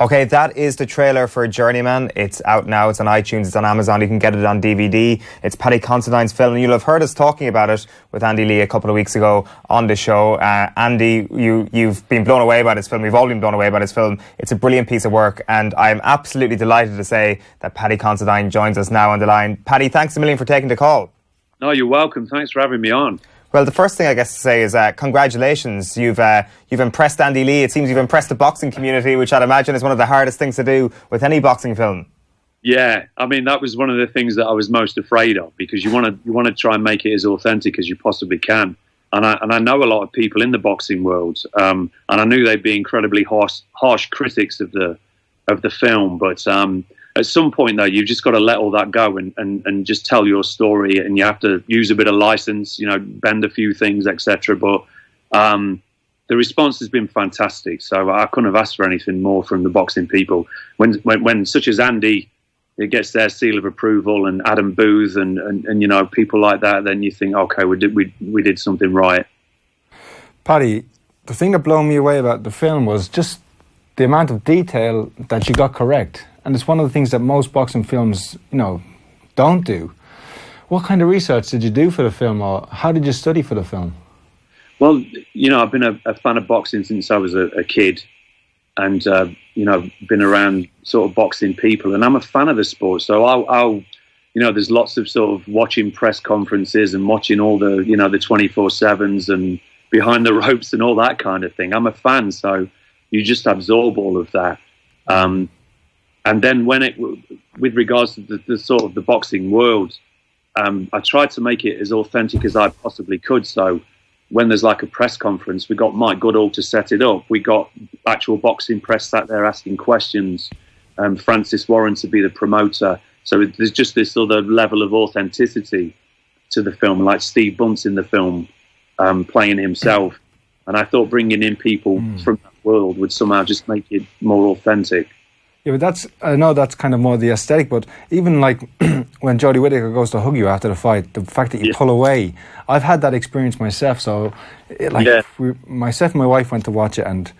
Okay, that is the trailer for Journeyman. It's out now. It's on iTunes. It's on Amazon. You can get it on DVD. It's Paddy Considine's film. And you'll have heard us talking about it with Andy Lee a couple of weeks ago on the show. Andy, you've been blown away by this film. We've all been blown away by this film. It's a brilliant piece of work. And I'm absolutely delighted to say that Paddy Considine joins us now on the line. Paddy, thanks a million for taking the call. No, you're welcome. Thanks for having me on. Well, the first thing I guess to say is congratulations. You've impressed Andy Lee. It seems you've impressed the boxing community, which I'd imagine is one of the hardest things to do with any boxing film. Yeah, I mean, that was one of the things that I was most afraid of, because you want to try and make it as authentic as you possibly can. And I know a lot of people in the boxing world, and I knew they'd be incredibly harsh critics of the film. But at some point, though, you've just got to let all that go and just tell your story, and you have to use a bit of license, bend a few things, etc. But the response has been fantastic, so I couldn't have asked for anything more from the boxing people. When such as Andy, it gets their seal of approval, and Adam Booth and people like that, then you think, okay, we did something right. Paddy, the thing that blew me away about the film was just the amount of detail that you got correct. And it's one of the things that most boxing films, don't do. What kind of research did you do for the film, or how did you study for the film? Well, I've been a fan of boxing since I was a kid, and been around sort of boxing people, and I'm a fan of the sport. So I'll there's lots of sort of watching press conferences and watching all the the 24/7s and behind the ropes and all that kind of thing. I'm a fan, so you just absorb all of that. And then with regards to the sort of the boxing world, I tried to make it as authentic as I possibly could. So when there's like a press conference, we got Mike Goodall to set it up. We got actual boxing press sat there asking questions. Francis Warren to be the promoter. So there's just this other level of authenticity to the film, like Steve Bunt's in the film playing himself. And I thought bringing in people from that world would somehow just make it more authentic. Yeah, but I know that's kind of more the aesthetic, but even like when Jodie Whittaker goes to hug you after the fight, the fact that you pull away, I've had that experience myself. So myself and my wife went to watch it, and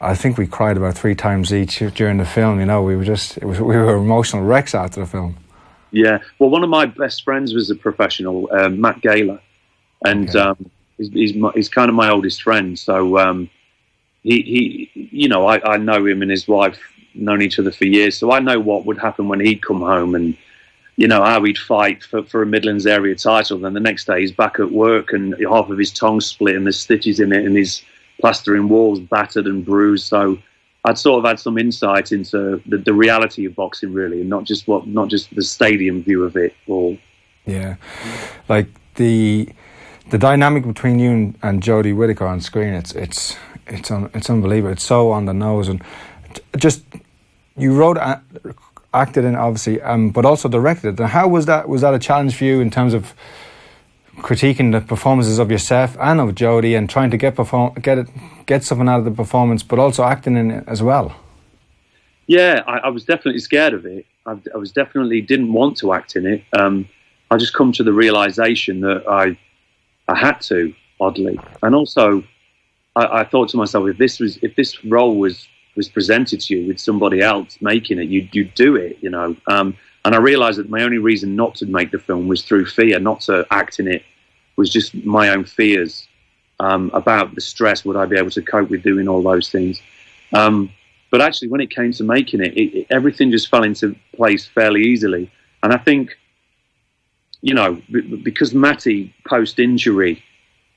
I think we cried about 3 times each during the film. We were emotional wrecks after the film. Yeah, well, one of my best friends was a professional, Matt Gaylor, and he's kind of my oldest friend. So I know him and his wife, known each other for years, so I know what would happen when he'd come home, and how he'd fight for a Midlands area title. Then the next day he's back at work and half of his tongue split and there's stitches in it and his plastering walls battered and bruised. So I'd sort of had some insight into the reality of boxing, really, and not just the stadium view of it all. Yeah, like the dynamic between you and Jodie Whittaker on screen, it's unbelievable. It's so on the nose, and just you wrote, acted in, obviously, but also directed it. And how was that? Was that a challenge for you in terms of critiquing the performances of yourself and of Jodie, and trying to get something out of the performance, but also acting in it as well? Yeah, I was definitely scared of it. I was definitely didn't want to act in it. I just come to the realization that I had to, oddly, and also I thought to myself, if this role was presented to you with somebody else making it, you'd do it, And I realised that my only reason not to make the film was through fear, not to act in it, was just my own fears about the stress. Would I be able to cope with doing all those things? But actually, when it came to making it, everything just fell into place fairly easily. And I think, because Matty post-injury,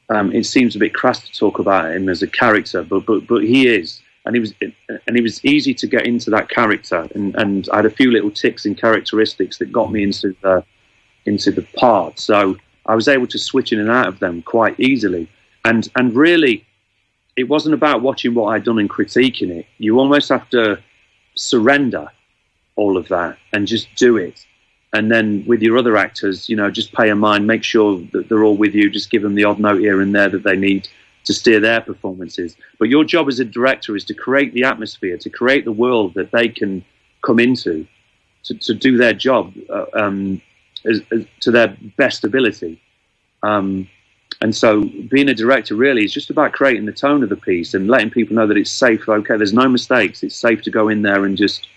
it seems a bit crass to talk about him as a character, but he is. And it was easy to get into that character, and I had a few little ticks and characteristics that got me into the part. So I was able to switch in and out of them quite easily. And really, it wasn't about watching what I'd done and critiquing it. You almost have to surrender all of that and just do it. And then with your other actors, just pay a mind, make sure that they're all with you, just give them the odd note here and there that they need to steer their performances. But your job as a director is to create the atmosphere, to create the world that they can come into, to do their job to their best ability. And so being a director really is just about creating the tone of the piece and letting people know that it's safe. Okay, there's no mistakes. It's safe to go in there and just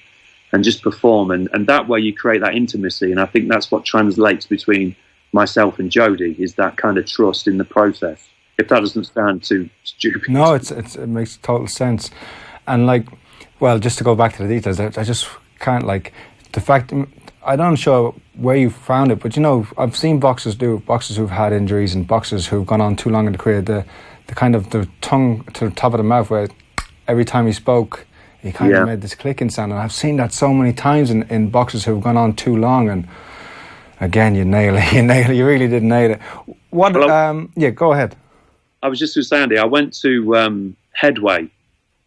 perform. And that way you create that intimacy. And I think that's what translates between myself and Jodie, is that kind of trust in the process. If that doesn't sound too stupid. No, it makes total sense. And like, well, just to go back to the details, I just can't, like, the fact, I'm not sure where you found it, but you know, I've seen boxers who've had injuries and boxers who've gone on too long in the career, the kind of the tongue to the top of the mouth where every time he spoke, he kind of made this clicking sound. And I've seen that so many times in boxers who've gone on too long. And again, you nail it. You really did nail it. What? Well, go ahead. I was just going to say, Andy, I went to Headway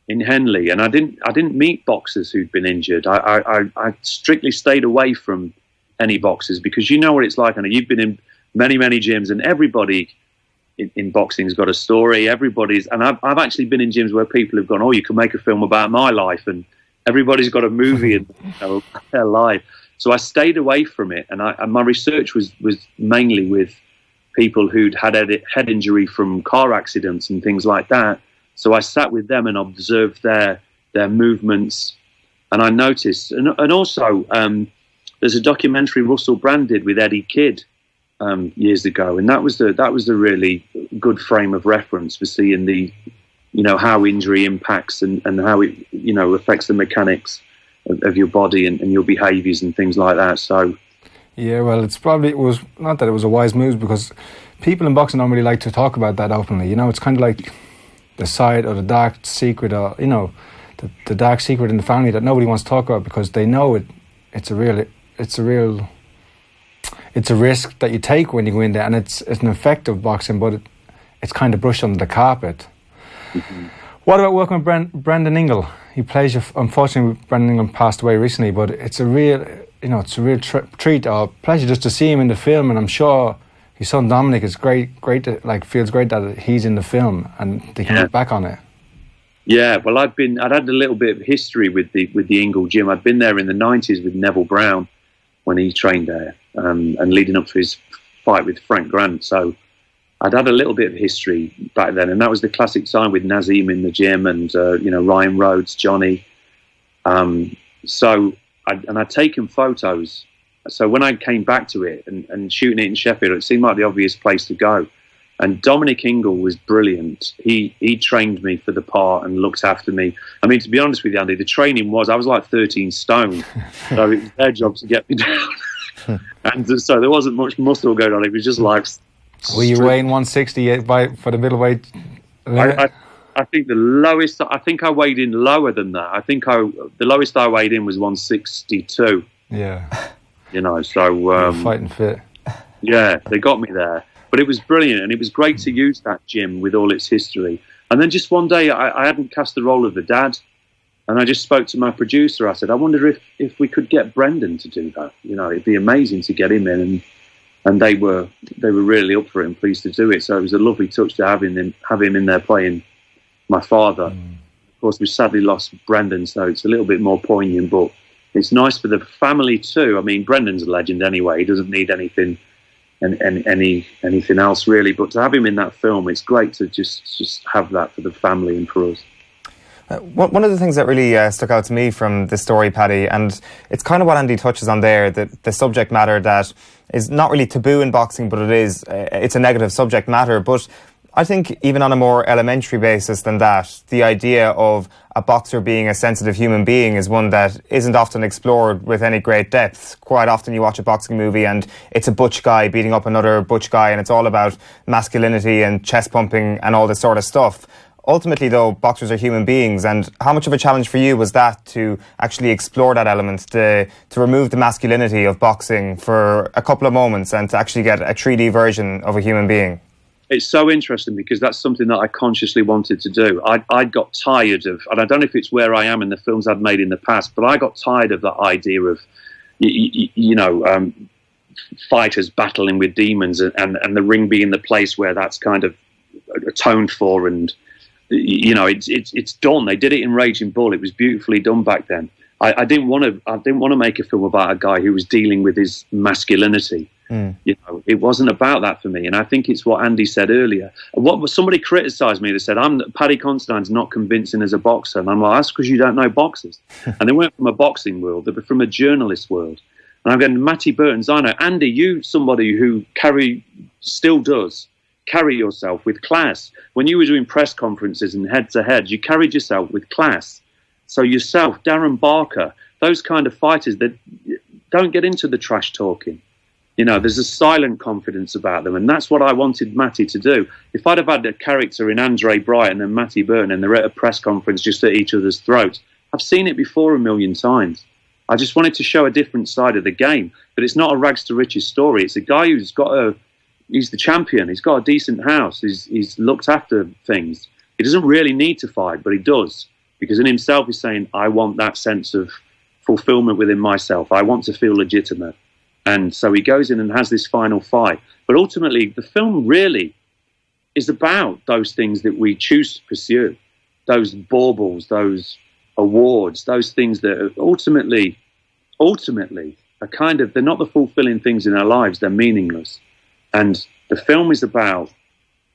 in Henley, and I didn't meet boxers who'd been injured. I strictly stayed away from any boxers, because you know what it's like. And you've been in many gyms, and everybody in boxing's got a story. And I've actually been in gyms where people have gone, "Oh, you can make a film about my life," and everybody's got a movie in their life. So I stayed away from it, and my research was mainly with people who'd had head injury from car accidents and things like that. So I sat with them and observed their movements, and I noticed. And also, there's a documentary Russell Brand did with Eddie Kidd years ago, and that was the really good frame of reference for seeing the, you know, how injury impacts and how it, you know, affects the mechanics of your body and your behaviours and things like that. So. Yeah, well, it was not that it was a wise move, because people in boxing don't really like to talk about that openly. You know, it's kind of like the side or the dark secret, or, you know, the dark secret in the family that nobody wants to talk about, because they know it's a risk that you take when you go in there, and it's an effect of boxing, but it's kind of brushed under the carpet. Mm-hmm. What about working with Brendan Ingle? He plays you. Unfortunately, Brendan Ingle passed away recently, but it's a real, you know, it's a real treat or pleasure just to see him in the film. And I'm sure his son Dominic is great feels great that he's in the film and they can look back on it. Yeah, well, I'd had a little bit of history with the Ingle gym. I'd been there in the 90s with Neville Brown when he trained there, and leading up to his fight with Frank Grant. So I'd had a little bit of history back then, and that was the classic time with Nazim in the gym and you know, Ryan Rhodes, Johnny. So I'd taken photos. So when I came back to it and shooting it in Sheffield, it seemed like the obvious place to go. And Dominic Ingle was brilliant. He trained me for the part and looked after me. I mean, to be honest with you, Andy, the training I was like 13 stone. So it was their job to get me down. And so there wasn't much muscle going on. It was just like... Were you weighing 160 for the middleweight? I think the lowest... I think I weighed in lower than that. I think the lowest I weighed in was 162. Yeah. You know, so... fighting fit. Yeah, they got me there. But it was brilliant, and it was great to use that gym with all its history. And then just one day, I hadn't cast the role of the dad, and I just spoke to my producer. I said, I wonder if we could get Brendan to do that. You know, it'd be amazing to get him in, and they were really up for it and pleased to do it. So it was a lovely touch to have him in there playing my father. Of course, we sadly lost Brendan, so it's a little bit more poignant, but it's nice for the family too. I mean, Brendan's a legend anyway. He doesn't need anything else really, but to have him in that film, it's great to just have that for the family and for us. One of the things that really stuck out to me from the story, Paddy, and it's kind of what Andy touches on there, the subject matter that is not really taboo in boxing, but it's a negative subject matter. But I think even on a more elementary basis than that, the idea of a boxer being a sensitive human being is one that isn't often explored with any great depth. Quite often you watch a boxing movie and it's a butch guy beating up another butch guy, and it's all about masculinity and chest pumping and all this sort of stuff. Ultimately, though, boxers are human beings, and how much of a challenge for you was that to actually explore that element, to remove the masculinity of boxing for a couple of moments and to actually get a 3D version of a human being? It's so interesting because that's something that I consciously wanted to do. I got tired of, and I don't know if it's where I am in the films I've made in the past, but I got tired of that idea of, fighters battling with demons and the ring being the place where that's kind of atoned for, and it's done. They did it in Raging Bull. It was beautifully done back then. I didn't want to make a film about a guy who was dealing with his masculinity. You know, it wasn't about that for me. And I think it's what Andy said earlier. What somebody criticised me. They said, Paddy Considine's not convincing as a boxer. And I'm like, that's because you don't know boxers. And they weren't from a boxing world. They were from a journalist world. And I'm going, Matty Burton's, I know. Andy, you somebody who still does carry yourself with class. When you were doing press conferences and head-to-head, you carried yourself with class. So yourself, Darren Barker, those kind of fighters that don't get into the trash talking. You know, there's a silent confidence about them, and that's what I wanted Matty to do. If I'd have had a character in Andre Brighton and Matty Burton and they're at a press conference just at each other's throats, I've seen it before a million times. I just wanted to show a different side of the game, but it's not a rags to riches story. It's a guy who's he's the champion. He's got a decent house. He's looked after things. He doesn't really need to fight, but he does, because in himself he's saying, I want that sense of fulfillment within myself. I want to feel legitimate. And so he goes in and has this final fight. But ultimately, the film really is about those things that we choose to pursue, those baubles, those awards, those things that are ultimately are kind of, they're not the fulfilling things in our lives, they're meaningless. And the film is about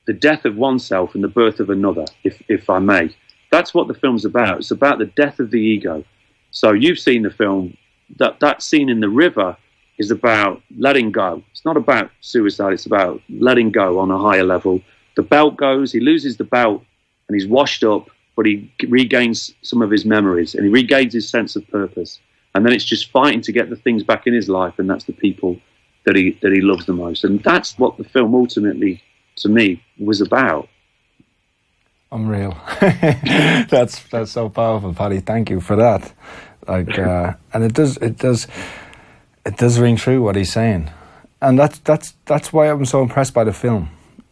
the death of oneself and the birth of another, if I may. That's what the film's about. It's about the death of the ego. So you've seen the film, that scene in the river is about letting go. It's not about suicide, it's about letting go on a higher level. The belt goes, he loses the belt, and he's washed up, but he regains some of his memories, and he regains his sense of purpose. And then it's just fighting to get the things back in his life, and that's the people that he loves the most. And that's what the film ultimately, to me, was about. Unreal. That's so powerful, Paddy. Thank you for that. And it does ring true what he's saying, and that's why I'm so impressed by the film.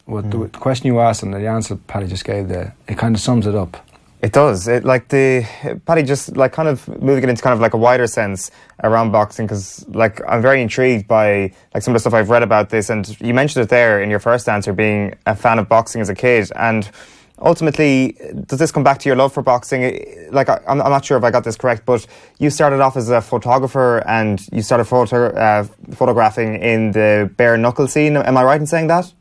With the question you asked and the answer Paddy just gave there, it kind of sums it up. It does. Paddy just kind of moving it into kind of like a wider sense around boxing, because I'm very intrigued by some of the stuff I've read about this, and you mentioned it there in your first answer, being a fan of boxing as a kid. And ultimately, does this come back to your love for boxing? I'm not sure if I got this correct, but you started off as a photographer and you started photographing in the bare knuckle scene. Am I right in saying that?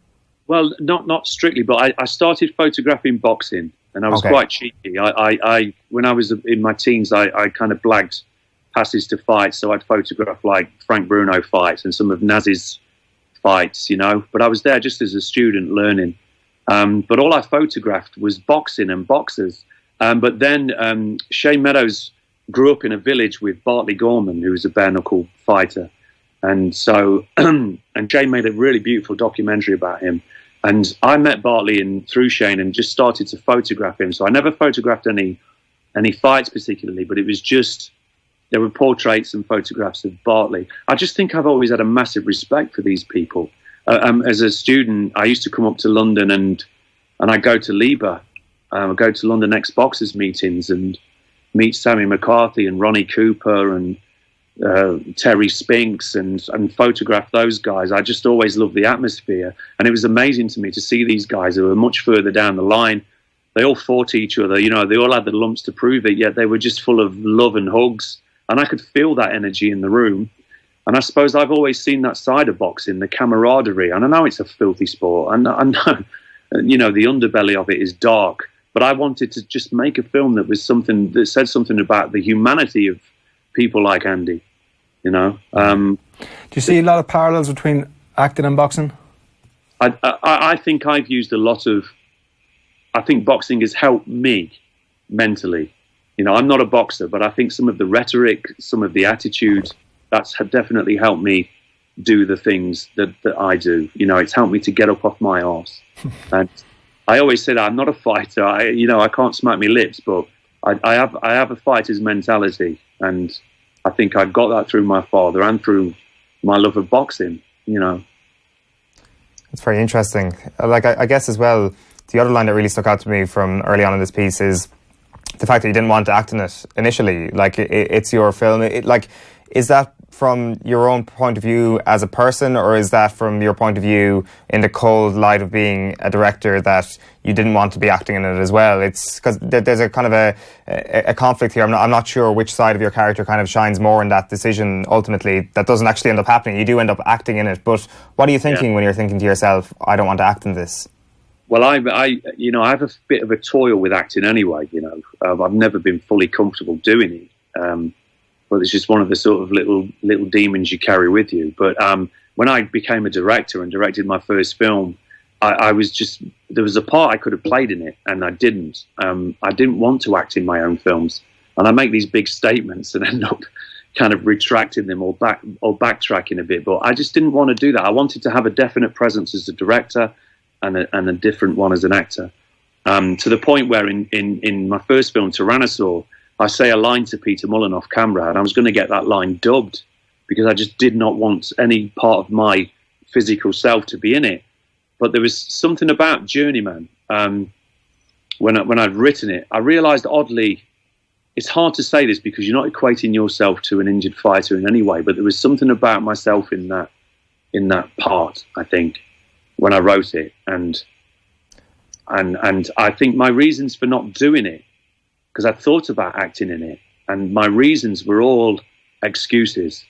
Well, not strictly, but I started photographing boxing, and I was quite cheeky. I when I was in my teens, I kind of blagged passes to fights, so I'd photograph like Frank Bruno fights and some of Naz's fights, you know. But I was there just as a student learning. But all I photographed was boxing and boxers. But then Shane Meadows grew up in a village with Bartley Gorman, who was a bare knuckle fighter. And so, and Shane made a really beautiful documentary about him. And I met Bartley through Shane and just started to photograph him. So I never photographed any fights particularly, but it was just, there were portraits and photographs of Bartley. I just think I've always had a massive respect for these people. As a student, I used to come up to London and I go to LIBA. I go to London ex-boxers meetings and meet Sammy McCarthy and Ronnie Cooper and Terry Spinks and photograph those guys. I just always loved the atmosphere. And it was amazing to me to see these guys who were much further down the line. They all fought each other. You know, they all had the lumps to prove it, yet they were just full of love and hugs. And I could feel that energy in the room. And I suppose I've always seen that side of boxing, the camaraderie. And I know it's a filthy sport. And I know, you know, the underbelly of it is dark. But I wanted to just make a film that was something that said something about the humanity of people like Andy, you know. Do you see a lot of parallels between acting and boxing? I think I've used a lot of... I think boxing has helped me mentally. You know, I'm not a boxer, but I think some of the rhetoric, some of the attitude... that's definitely helped me do the things that I do. You know, it's helped me to get up off my arse. And I always said I'm not a fighter. I can't smack my lips, but I have a fighter's mentality, and I think I got that through my father and through my love of boxing. You know, it's very interesting. I guess as well, the other line that really stuck out to me from early on in this piece is the fact that you didn't want to act in it initially. It's your film. Is that from your own point of view as a person, or is that from your point of view in the cold light of being a director that you didn't want to be acting in it as well? It's because there's a kind of a conflict here. I'm not sure which side of your character kind of shines more in that decision ultimately that doesn't actually end up happening. You do end up acting in it, but what are you thinking when you're thinking to yourself, I don't want to act in this? Well, I have a bit of a toil with acting anyway. I've never been fully comfortable doing it. But it's just one of the sort of little demons you carry with you. But when I became a director and directed my first film, I was just, there was a part I could have played in it, and I didn't. I didn't want to act in my own films, and I make these big statements and end up kind of retracting them or backtracking a bit. But I just didn't want to do that. I wanted to have a definite presence as a director and a different one as an actor. To the point where in my first film, Tyrannosaur, I say a line to Peter Mullen off camera, and I was going to get that line dubbed because I just did not want any part of my physical self to be in it. But there was something about Journeyman. When I'd written it, I realised oddly, it's hard to say this because you're not equating yourself to an injured fighter in any way, but there was something about myself in that part, I think, when I wrote it. And I think my reasons for not doing it, because I thought about acting in it, and my reasons were all excuses,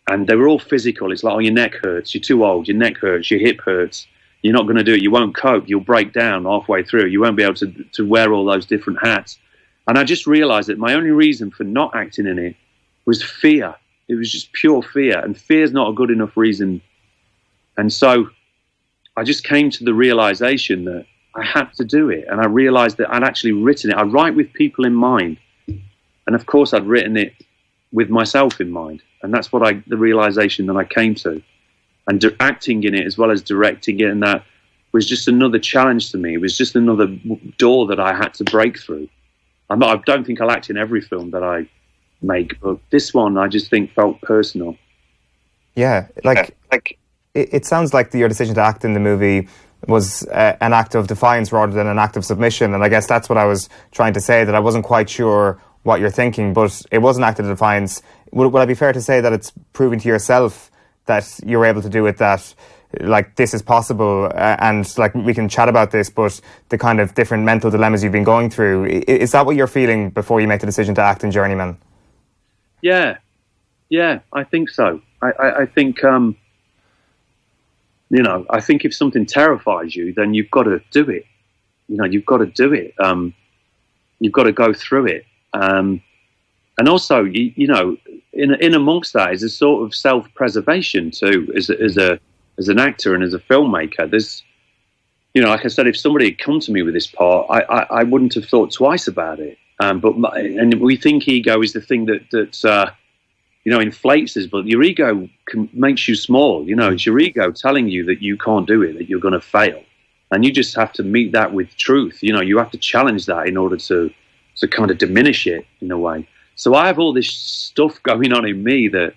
and they were all physical. It's like, oh, your neck hurts, you're too old, your neck hurts, your hip hurts, you're not going to do it, you won't cope, you'll break down halfway through, you won't be able to wear all those different hats. And I just realised that my only reason for not acting in it was fear. It was just pure fear, and fear is not a good enough reason. And so I just came to the realisation that I had to do it, and I realised that I'd actually written it. I write with people in mind, and of course I'd written it with myself in mind, and that's what the realisation that I came to. And acting in it as well as directing it, and that was just another challenge to me. It was just another door that I had to break through. I don't think I'll act in every film that I make, but this one I just think felt personal. Yeah, it sounds like your decision to act in the movie was an act of defiance rather than an act of submission, and I guess that's what I was trying to say, that I wasn't quite sure what you're thinking, but it was an act of defiance. Would I be fair to say that it's proving to yourself that you're able to do it, that like this is possible, and like we can chat about this, but the kind of different mental dilemmas you've been going through, is that what you're feeling before you make the decision to act in Journeyman? Yeah, I think so. I think I think if something terrifies you, then you've got to do it. You've got to do it. You've got to go through it. And also, in amongst that is a sort of self-preservation too, as an actor and as a filmmaker. There's, like I said, if somebody had come to me with this part, I wouldn't have thought twice about it. And we think ego is the thing that inflates us, but your ego makes you small. It's your ego telling you that you can't do it, that you're going to fail, and you just have to meet that with truth. You have to challenge that in order to kind of diminish it in a way. So I have all this stuff going on in me that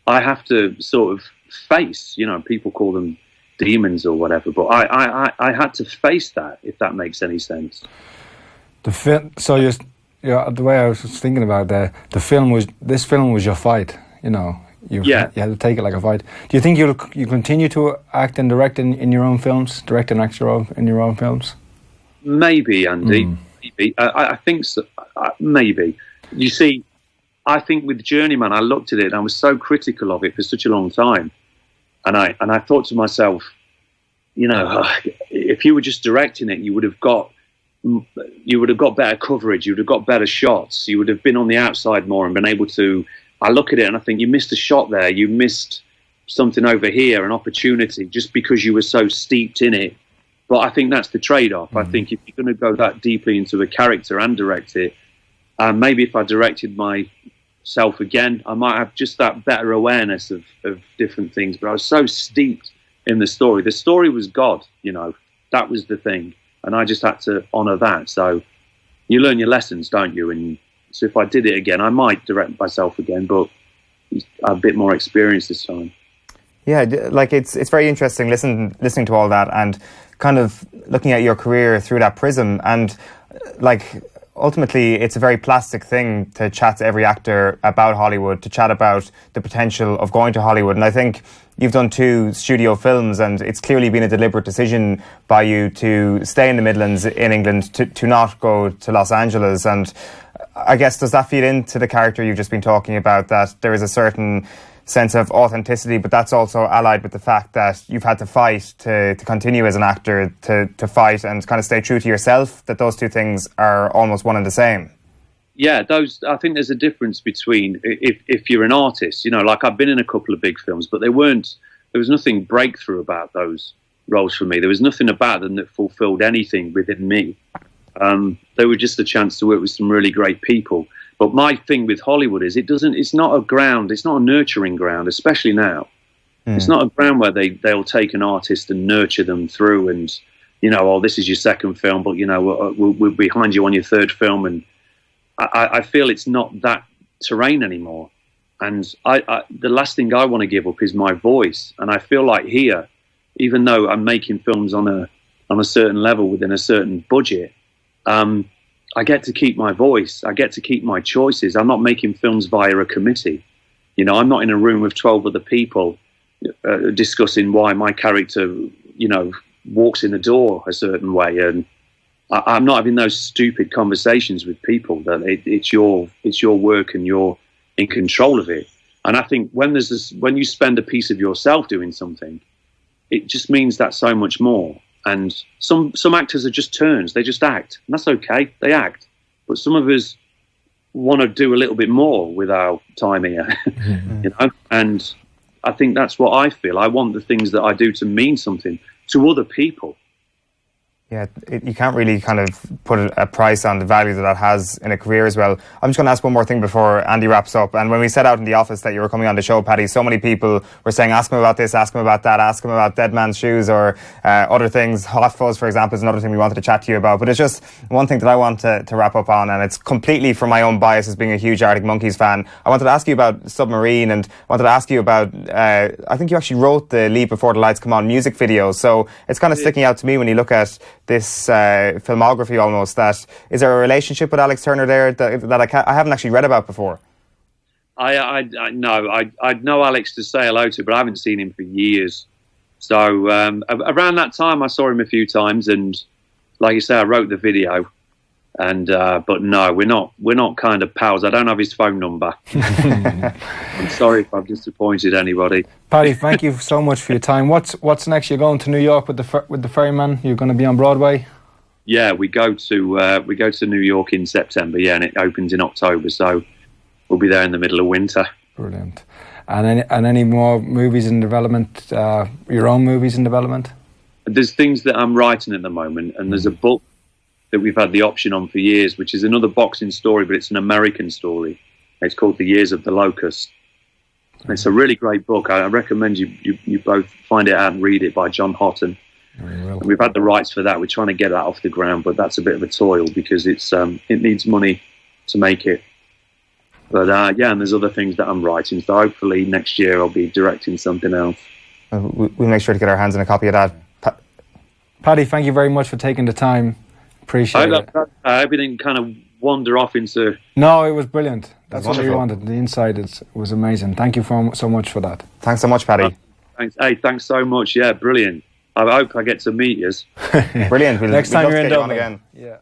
I have to sort of face. People call them demons or whatever, but I had to face that, if that makes any sense. The way I was thinking about this film was your fight. You had to take it like a fight. Do you think you continue to act and direct in your own films, direct and act in your own films? Maybe, Andy. Maybe. I think so. Maybe. You see, I think with Journeyman, I looked at it and I was so critical of it for such a long time, and I thought to myself, if you were just directing it, you would have got better coverage, you would have got better shots, you would have been on the outside more and been able to. I look at it and I think you missed a shot there, you missed something over here, an opportunity, just because you were so steeped in it. But I think that's the trade-off. I think if you're going to go that deeply into a character and direct it, maybe if I directed myself again, I might have just that better awareness of different things. But I was so steeped in the story. The story was God, that was the thing. And I just had to honour that. So you learn your lessons, don't you? And so if I did it again, I might direct myself again, but a bit more experience this time. Yeah, like it's very interesting listening to all that and kind of looking at your career through that prism. And like ultimately it's a very plastic thing to chat to every actor about Hollywood, to chat about the potential of going to Hollywood. And I think you've done 2 studio films, and it's clearly been a deliberate decision by you to stay in the Midlands in England, to not go to Los Angeles. And I guess, does that feed into the character you've just been talking about, that there is a certain sense of authenticity, but that's also allied with the fact that you've had to fight to continue as an actor, to fight and kind of stay true to yourself, that those 2 things are almost one and the same? Yeah, I think there's a difference between if you're an artist, you know, like I've been in a couple of big films, but there was nothing breakthrough about those roles for me. There was nothing about them that fulfilled anything within me. They were just a chance to work with some really great people. But my thing with Hollywood is it's not a nurturing ground, especially now. It's not a ground where they'll take an artist and nurture them through and, you know, this is your second film, but, you know, we're behind you on your third film. And I feel it's not that terrain anymore. And the last thing I want to give up is my voice. And I feel like here, even though I'm making films on a certain level within a certain budget, I get to keep my voice. I get to keep my choices. I'm not making films via a committee. You know, I'm not in a room with 12 other people discussing why my character, you know, walks in the door a certain way. And I'm not having those stupid conversations with people. That it's your work and you're in control of it. And I think when you spend a piece of yourself doing something, it just means that so much more. And some actors are just turns. They just act. And that's okay. They act. But some of us want to do a little bit more with our time here. You know? And I think that's what I feel. I want the things that I do to mean something to other people. Yeah, you can't really kind of put a price on the value that has in a career as well. I'm just going to ask one more thing before Andy wraps up. And when we set out in the office that you were coming on the show, Paddy, so many people were saying, ask him about this, ask him about that, ask him about Dead Man's Shoes or other things. Hot Fuzz, for example, is another thing we wanted to chat to you about. But it's just one thing that I want to wrap up on, and it's completely from my own bias as being a huge Arctic Monkeys fan. I wanted to ask you about Submarine, and wanted to ask you about, I think you actually wrote the Leave Before the Lights Come On music video. So it's kind of sticking out to me when you look at this filmography almost. That is there a relationship with Alex Turner there that I haven't actually read about before? I know Alex to say hello to, but I haven't seen him for years. So around that time, I saw him a few times, and like you say, I wrote the video. And but no, we're not kind of pals. I don't have his phone number. I'm sorry if I've disappointed anybody. Paddy, thank you so much for your time. What's next? You're going to New York with the Ferryman. You're going to be on Broadway. Yeah, we go to New York in September. Yeah, and it opens in October. So we'll be there in the middle of winter. Brilliant. And any more movies in development? Your own movies in development? There's things that I'm writing at the moment, and there's a book that we've had the option on for years, which is another boxing story, but it's an American story. It's called The Years of the Locust. It's a really great book. I recommend you both find it out and read it, by John Houghton. And we've had the rights for that. We're trying to get that off the ground, but that's a bit of a toil because it needs money to make it. But yeah, and there's other things that I'm writing. So hopefully next year I'll be directing something else. We'll make sure to get our hands on a copy of that. Paddy, thank you very much for taking the time. Appreciate it. I hope it didn't kind of wander off into... No, it was brilliant. That's what we wanted. The inside was amazing. Thank you so much for that. Thanks so much, Paddy. Thanks. Hey, thanks so much. Yeah, brilliant. I hope I get to meet you. Brilliant. Next time you're in Dublin again. Yeah.